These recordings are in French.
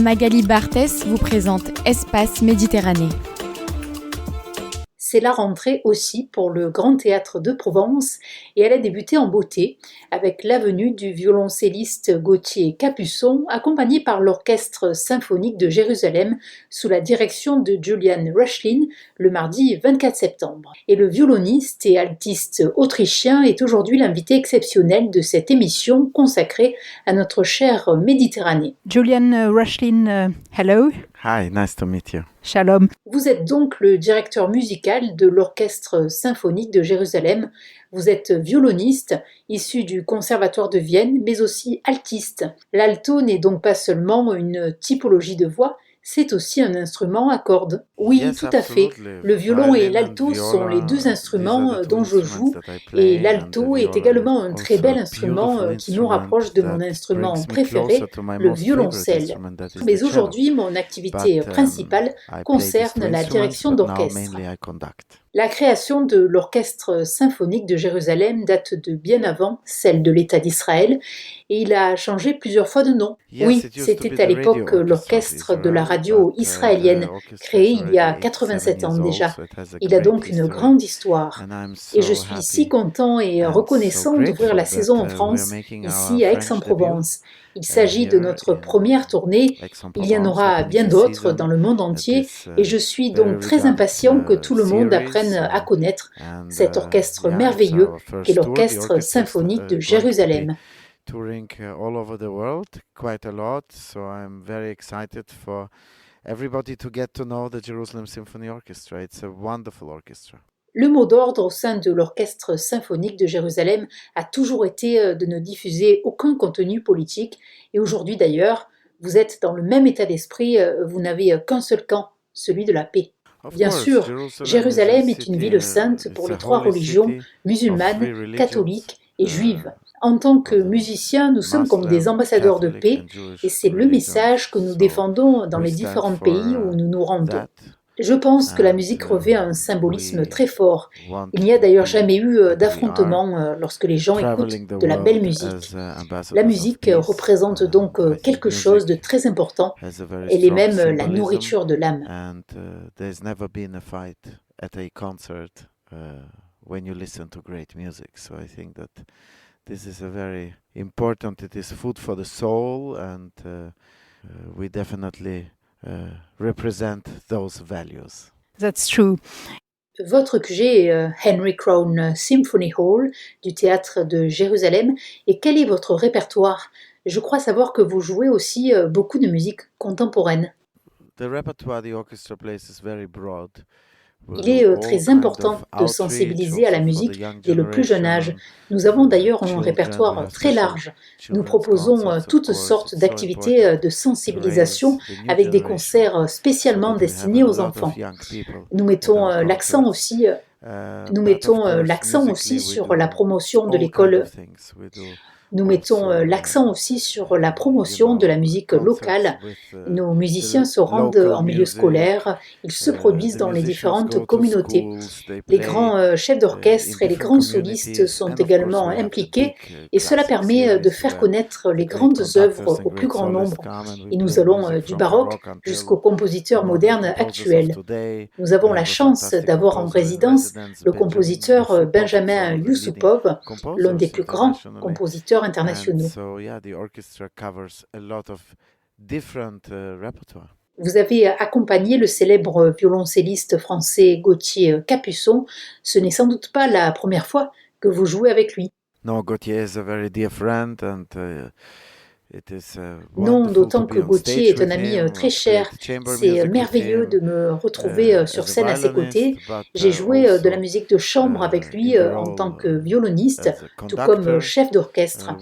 Magali Barthès vous présente Espace Méditerranée. C'est la rentrée aussi pour le Grand Théâtre de Provence et elle a débuté en beauté avec la venue du violoncelliste Gauthier Capuçon accompagné par l'Orchestre symphonique de Jérusalem sous la direction de Julian Rushlin le mardi 24 septembre. Et le violoniste et altiste autrichien est aujourd'hui l'invité exceptionnel de cette émission consacrée à notre chère Méditerranée. Julian Rushlin, hello. Hi, nice to meet you. Shalom. Vous êtes donc le directeur musical de l'Orchestre symphonique de Jérusalem. Vous êtes violoniste, issu du Conservatoire de Vienne, mais aussi altiste. L'alto n'est donc pas seulement une typologie de voix, c'est aussi un instrument à cordes. Oui, Yes, tout à fait. absolutely. Le violon et Violin and l'alto sont les deux viola, instruments these are the dont two je joue, instruments that I play, et l'alto and the est viola également is un très also bel a instrument beautiful qui nous rapproche de mon instrument instrument that brings me préféré, closer to my le most favorite violoncelle. instrument, that is Mais the cello. aujourd'hui, mon activité But, principale I play these concerne two la instruments, direction but now d'orchestre. mainly I conduct. La création de l'Orchestre symphonique de Jérusalem date de bien avant celle de l'État d'Israël et il a changé plusieurs fois de nom. Yes, Oui, it used to be c'était the à radio l'époque orchestra of l'orchestre de la Israel, radio but, israélienne, the orchestra créé is il y a already 87 87 ans years déjà. old, so it has a Il a great donc une history. grande histoire. And I'm Et je so suis si happy content et and so reconnaissant d'ouvrir la grateful saison en that we're France, making our ici à French debut Aix-en-Provence. Il s'agit de here notre in première tournée. Il y en Aix-en-Provence, aura opening bien the d'autres season dans le monde at entier this et je suis very donc très regarded impatient que tout le monde series. apprenne à connaître And cet orchestre yeah, it's merveilleux our qu'est first tour. The l'Orchestre orchestra is symphonique de going to be Jérusalem. touring all over the world, quite a lot. So I'm very excited for everybody to get to know the Jerusalem Symphony Orchestra. It's a wonderful orchestra. Le mot d'ordre au sein de l'Orchestre symphonique de Jérusalem a toujours été de ne diffuser aucun contenu politique et aujourd'hui d'ailleurs, vous êtes dans le même état d'esprit, vous n'avez qu'un seul camp, celui de la paix. Of Bien course, sûr, Jérusalem est une city, ville sainte pour it's les a trois holy religions, city of musulmane, three religions, catholique et juive. En tant que musiciens, nous sommes comme des Muslim, ambassadeurs de Catholic paix and Jewish et c'est le religions. message que nous So défendons dans we les stand différents for pays où nous nous rendons. that, Je pense que la and musique revêt un symbolisme we très fort. want Il n'y a to d'ailleurs be jamais eu that we are d'affrontement lorsque les gens traveling écoutent the de la belle world musique. as ambassadors La of musique peace. représente donc I think quelque chose de music très important. has a very Elle est strong même la symbolism, nourriture de l'âme. and there's never been a fight at a concert when you listen to great music. So I think that this is a very important. It is food for the soul, and we definitely represent those values. That's true. Votre QG est Henry Crown Symphony Hall du théâtre de Jérusalem. Et quel est votre répertoire? Je crois savoir que vous jouez aussi beaucoup de musique contemporaine. The repertoire the orchestra plays is very broad. Il est très important de sensibiliser à la musique dès le plus jeune âge. Nous avons d'ailleurs un répertoire très large. Nous proposons toutes sortes d'activités de sensibilisation avec des concerts spécialement destinés aux enfants. Nous mettons l'accent aussi sur la promotion de l'école. Nous mettons l'accent aussi sur la promotion de la musique locale. Nos musiciens se rendent en milieu scolaire, ils se produisent dans les différentes communautés. Les grands chefs d'orchestre et les grands solistes sont également impliqués et cela permet de faire connaître les grandes œuvres au plus grand nombre. Et nous allons du baroque jusqu'aux compositeurs modernes actuels. Nous avons la chance d'avoir en résidence le compositeur Benjamin Yusupov, l'un des plus grands compositeurs internationaux. Vous avez accompagné le célèbre violoncelliste français Gauthier Capuçon. Ce n'est sans doute pas la première fois que vous jouez avec lui. No, Gauthier is a very dear friend, and non, d'autant que Gauthier est un ami très cher. C'est merveilleux de me retrouver sur scène à ses côtés. J'ai joué de la musique de chambre avec lui en tant que violoniste, tout comme chef d'orchestre.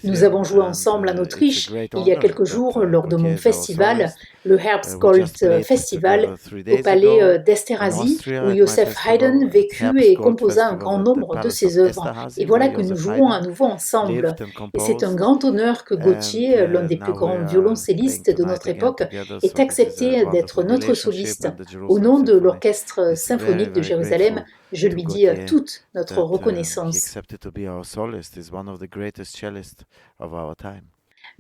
Nous avons joué ensemble en Autriche il y a quelques jours lors de mon festival, le Herbstgold Festival, au palais d'Esterházy, où Joseph Haydn vécut et composa un grand nombre de ses œuvres. Et voilà que nous jouons à nouveau ensemble. Et c'est un grand honneur que Gauthier, l'un des plus grands violoncellistes de notre époque, ait accepté d'être notre soliste. Au nom de l'Orchestre symphonique de Jérusalem, je lui dis toute notre reconnaissance.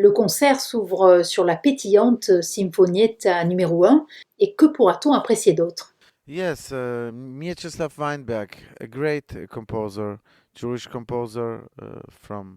Le concert s'ouvre sur la pétillante Symphonietta numéro 1, et que pourra-t-on apprécier d'autre? Yes, Mieczysław Weinberg, a great composer, Jewish composer from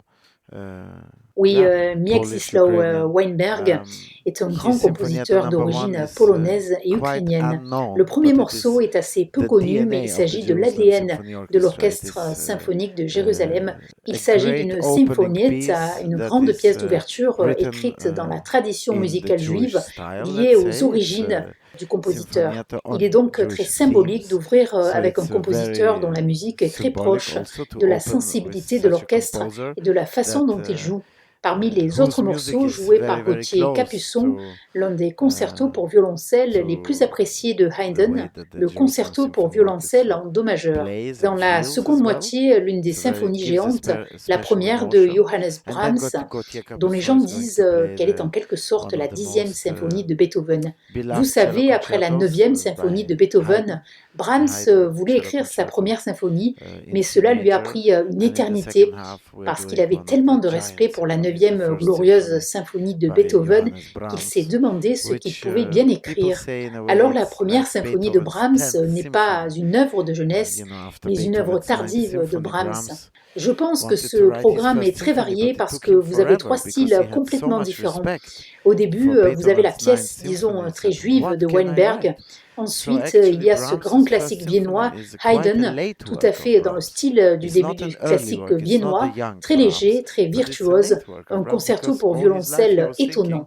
Oui, yeah, Mieczysław Polish-Ukrainian. Weinberg est un grand His Sinfonietta compositeur number one d'origine is polonaise et quite ukrainienne. unknown, Le premier but it morceau is est assez peu the connu, mais DNA il of the s'agit de Jerusalem l'ADN Symphony de Orchestra. It l'Orchestre is symphonique de Jérusalem. Il a s'agit great d'une opening Sinfonietta, piece une that grande is pièce d'ouverture written écrite dans la tradition in the musicale Jewish juive style, liée let's aux say. It's origines du compositeur. Sinfonietta Il est on donc très Jewish symbolique themes, d'ouvrir so avec un it's compositeur dont very la musique est très symbolic proche also to de la open with sensibilité de such a l'orchestre composer et de la façon that dont il joue. Parmi les whose autres music morceaux is joués very par very Gauthier close Capuçon, l'un des concertos pour uh, violoncelle les plus to appréciés de the way Haydn, that the le Jerusalem concerto pour Symphony violoncelle Orchestra en do majeur. plays Dans and la feels seconde as well. moitié, l'une des So that it symphonies gives a géantes, la special première de emotion. Johannes And then Brahms, Gauthier dont les Capuçon gens is going disent to play qu'elle est en quelque sorte one la of the 10e most symphonie de Beethoven. Vous beloved cello savez, après la concertos 9e symphonie by de Beethoven, Haydn, Brahms Haydn voulait cello écrire sa concerto première symphonie, in mais C cela lui a major, pris une and in the éternité second half we're parce qu'il doing avait one of tellement the de respect giant pour la symphonies, the 9e first glorieuse symphony symphonie de by Beethoven Johannes qu'il s'est Brahms, demandé ce qu'il which pouvait bien people écrire. say in a way Alors la it's première like symphonie de Beethoven's Brahms 10th n'est pas symphony. une œuvre de jeunesse, After mais une œuvre Beethoven's 9th tardive de symphony, Brahms. Brahms Je pense que wanted to ce write his programme est first très symphony, varié but it parce took que him vous avez trois forever because styles he had so complètement much différents. respect Au début, for vous avez la Beethoven's 9th pièce, disons, symphony. He très said, juive "What de can I Weinberg. write?" So Ensuite, il actually, y a ce grand Brahms's classique first symphony viennois, is quite a Haydn, late tout work à of fait dans le Brahms. style du It's début not du an early classique work. It's not the viennois, young très Brahms, léger, très but it's a virtuose, late work of un Brahms concerto because pour all his life he violoncelle was étonnant. thinking,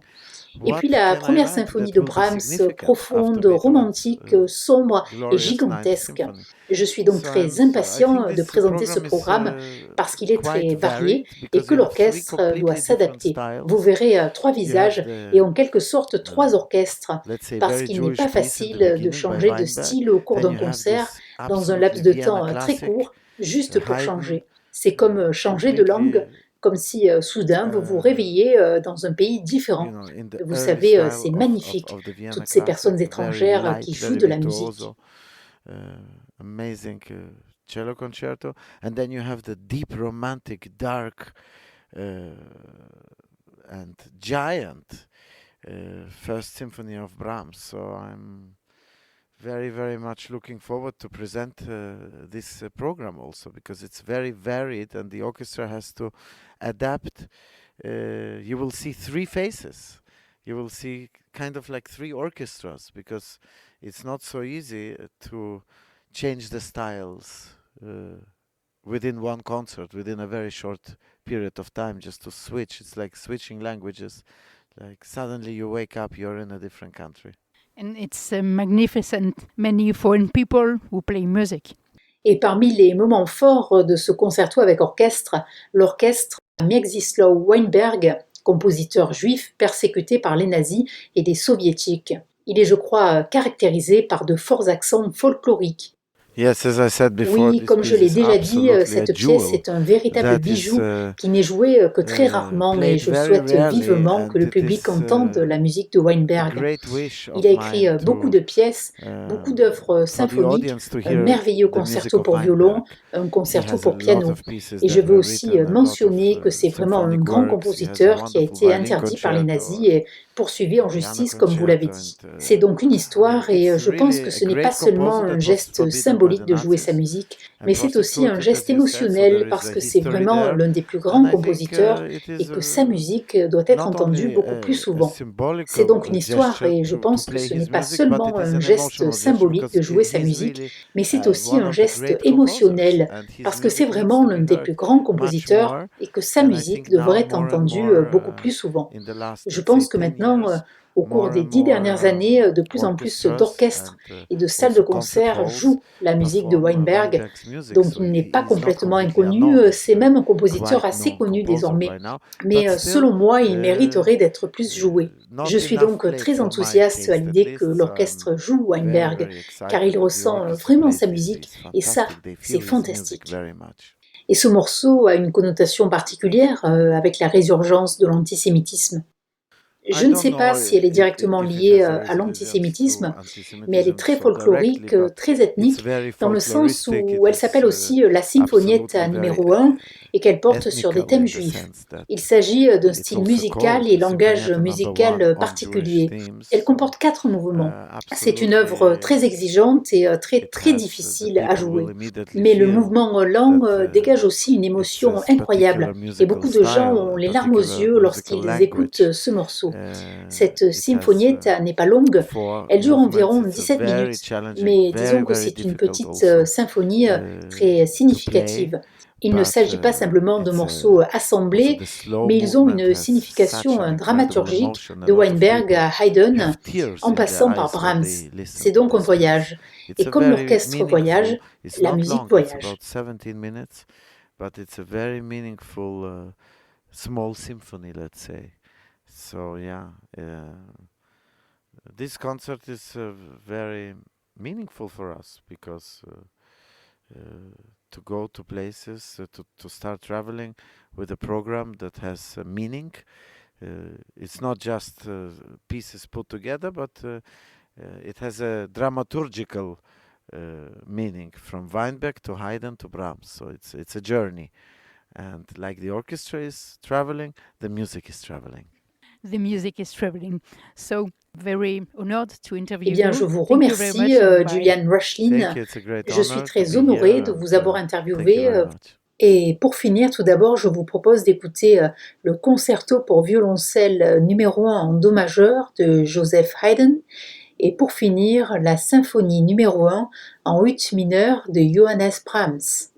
Et "What puis la can I première write symphonie that de will be Brahms, significant after profonde, Beethoven's romantique, sombre et glorious 9th gigantesque. symphony?" Je suis donc So très I think impatient de this présenter ce program is programme parce qu'il est quite très varié varied et because que you have three l'orchestre doit completely different s'adapter. Vous styles. verrez trois You have visages et en the quelque sorte trois orchestres let's say parce very qu'il n'est pas Jewish piece in the facile de beginning by changer de Weinberg. style au cours Then d'un you have concert this dans un absolutely laps de Vienna temps très classic, court, juste pour Haydn, changer. C'est comme changer de completely, langue, comme si soudain vous vous uh, réveillez dans un pays différent. in the Vous early savez, style c'est magnifique, of the Vienna toutes ces personnes classic, very étrangères qui light, jouent very de la musique. virtuoso, amazing cello concerto, and then you have the deep, romantic, dark, and giant first symphony of Brahms. So I'm very, very much looking forward to present this program also because it's very varied and the orchestra has to adapt. You will see three faces. You will see kind of like three orchestras because it's not so easy to change the styles within one concert, within a very short period of time, just to switch. It's like switching languages. Like suddenly you wake up, you're in a different country. And it's magnificent. Many foreign people who play music. Et parmi les moments forts de ce concerto avec orchestre, l'orchestre Mieczysław Weinberg, compositeur juif persécuté par les nazis et des soviétiques. Il est, je crois, caractérisé par de forts accents folkloriques. Yes, as I said before, Oui, this comme je piece l'ai is déjà dit, absolutely a cette jewel pièce est un véritable that bijou is qui n'est joué que très rarement et played je very souhaite rarely, vivement and que le it public is entende la musique de a Weinberg. great wish Il of a écrit mine beaucoup to de pièces, beaucoup d'œuvres for the symphoniques, audience to un hear merveilleux the music concerto of pour violon, Weinberg. un He concerto has a pour lot piano. of pieces Et je that veux were aussi written, a lot mentionner of que c'est vraiment un symphonic grand works. He has a compositeur qui a wonderful été violin interdit par les concerto nazis et poursuivi en piano justice, comme vous l'avez concerto, dit. and C'est donc une histoire et it's je pense really que a ce n'est pas great seulement composer un that was geste forbidden by symbolique the de jouer sa Nazis musique, and mais c'est aussi un prosecuted, geste as you said. So émotionnel there is parce a que c'est history vraiment there, l'un des plus and grands I think compositeurs it et is que sa musique doit être not entendue only beaucoup plus a souvent. symbolic C'est donc une histoire gesture et je to pense que play ce his n'est pas music, but seulement it is un an geste emotional gesture symbolique because de jouer sa he's musique, really mais c'est aussi one un of the geste great composers, émotionnel and his parce que c'est music needs vraiment to l'un be des heard plus grands much compositeurs more. et que sa And I musique think now devrait être more and entendue more beaucoup plus souvent. in the last, Je let's say, pense que 10 maintenant, years, au cours more des and 10 more dernières années, de plus en plus orchestras d'orchestres and et de salles de also concert concert halls jouent la musique de perform Weinberg, Weinberg's music. donc So il n'est pas he is not complètement completely inconnu, unknown. c'est He's a même un compositeur quite assez known connu composer désormais. by now, Mais but selon still moi, il mériterait d'être plus joué. not Je suis enough donc played très for my enthousiaste à taste at l'idée que least. So I'm l'orchestre joue very, Weinberg, very car excited il that the ressent orchestra vraiment plays sa this musique, piece. et ça, Fantastic. They c'est feel his music fantastique. very much. Et ce morceau a une connotation particulière avec la résurgence de l'antisémitisme. Je ne sais pas si elle est directement liée à l'antisémitisme, mais elle est très folklorique, très ethnique, dans le sens où elle s'appelle aussi la Sinfonietta numéro 1 et qu'elle porte sur des thèmes juifs. Il s'agit d'un style musical et langage musical particulier. Elle comporte 4 mouvements. C'est une œuvre très exigeante et très difficile à jouer. Mais le mouvement lent dégage aussi une émotion incroyable et beaucoup de gens ont les larmes aux yeux lorsqu'ils écoutent ce morceau. Cette Sinfonietta n'est pas longue, elle dure environ 17 minutes, mais disons que c'est une petite symphonie très significative. Il ne s'agit pas simplement de morceaux assemblés, mais ils ont une signification dramaturgique de Weinberg à Haydn, en passant par Brahms. C'est donc un voyage. Et comme l'orchestre voyage, la musique voyage. But it's a very meaningful small symphony, let's say. So yeah, this concert is very meaningful for us because to go to places, to start traveling with a program that has meaning. It's not just pieces put together, but it has a dramaturgical meaning from Weinberg to Haydn to Brahms. So it's a journey, and like the orchestra is traveling, the music is traveling. The music is traveling. So very honored to interview you. Eh bien, je vous remercie, Julian Rushlin. Je suis très honorée de vous avoir interviewé. Et pour finir, tout d'abord, je vous propose d'écouter le concerto pour violoncelle numéro 1 en do majeur de Joseph Haydn. Et pour finir, la symphonie numéro 1 en ut mineur de Johannes Brahms.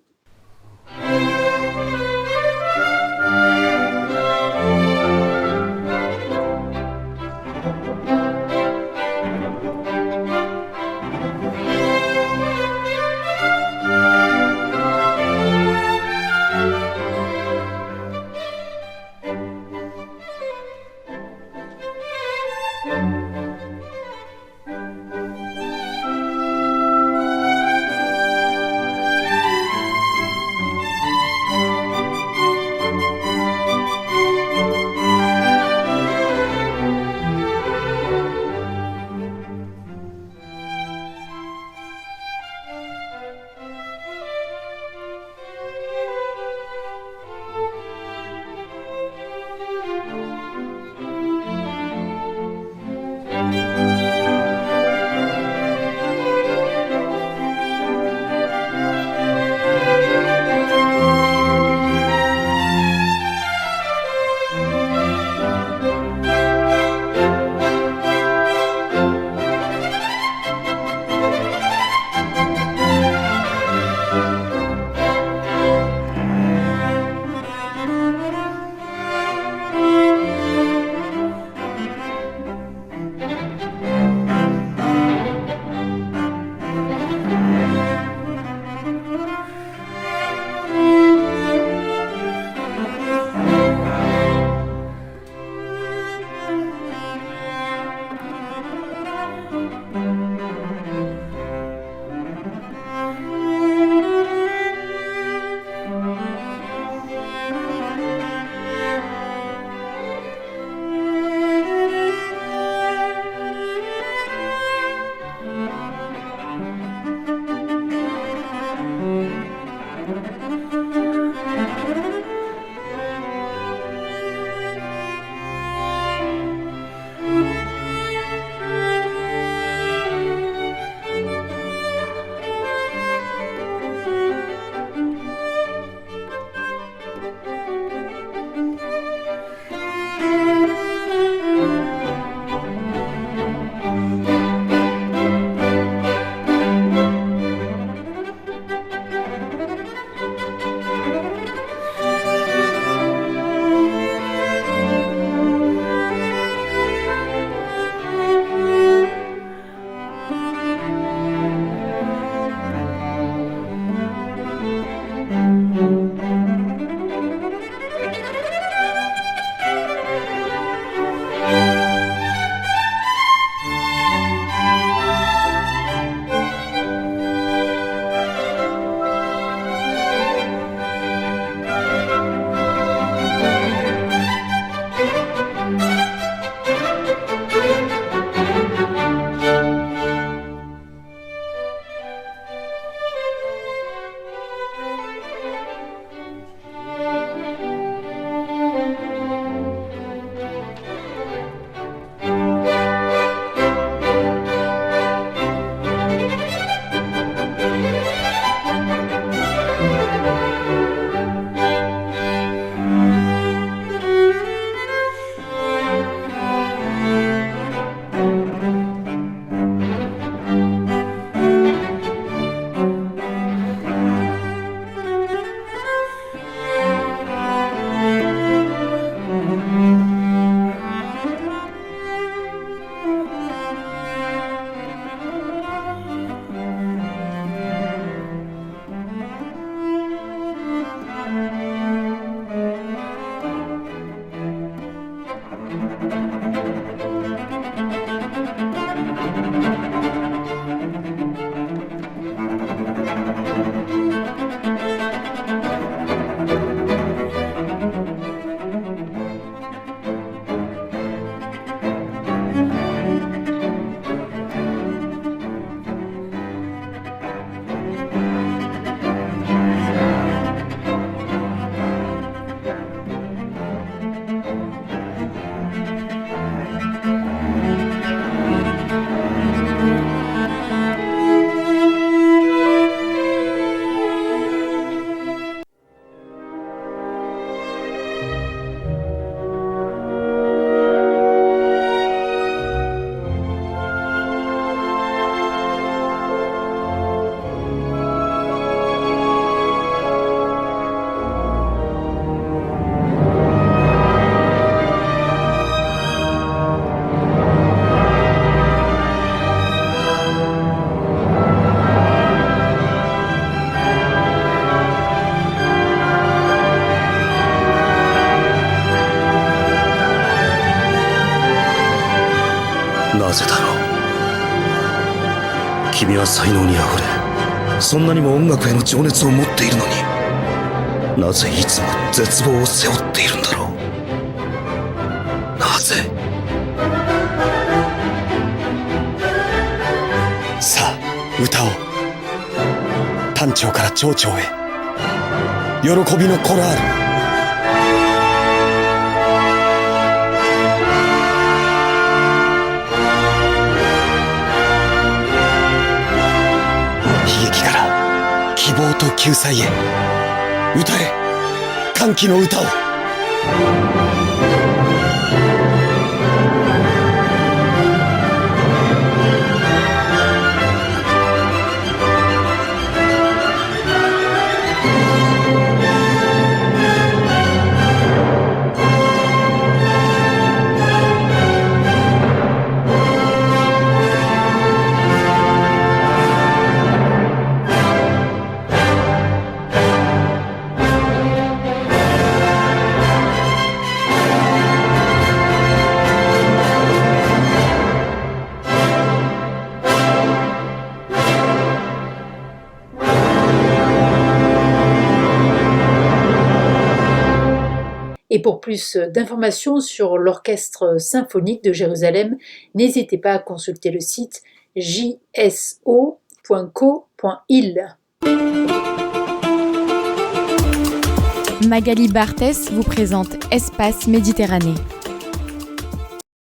なぜだろう。君は才能にあふれ、そんなにも音楽への情熱を持っているのに、なぜいつも絶望を背負っているんだろう。なぜ。さあ歌おう。単調から長調へ、喜びのコラール。悲劇から希望と救済へ、歌え歓喜の歌を。Et pour plus d'informations sur l'Orchestre symphonique de Jérusalem, n'hésitez pas à consulter le site jso.co.il. Magali Barthès vous présente Espace Méditerranée.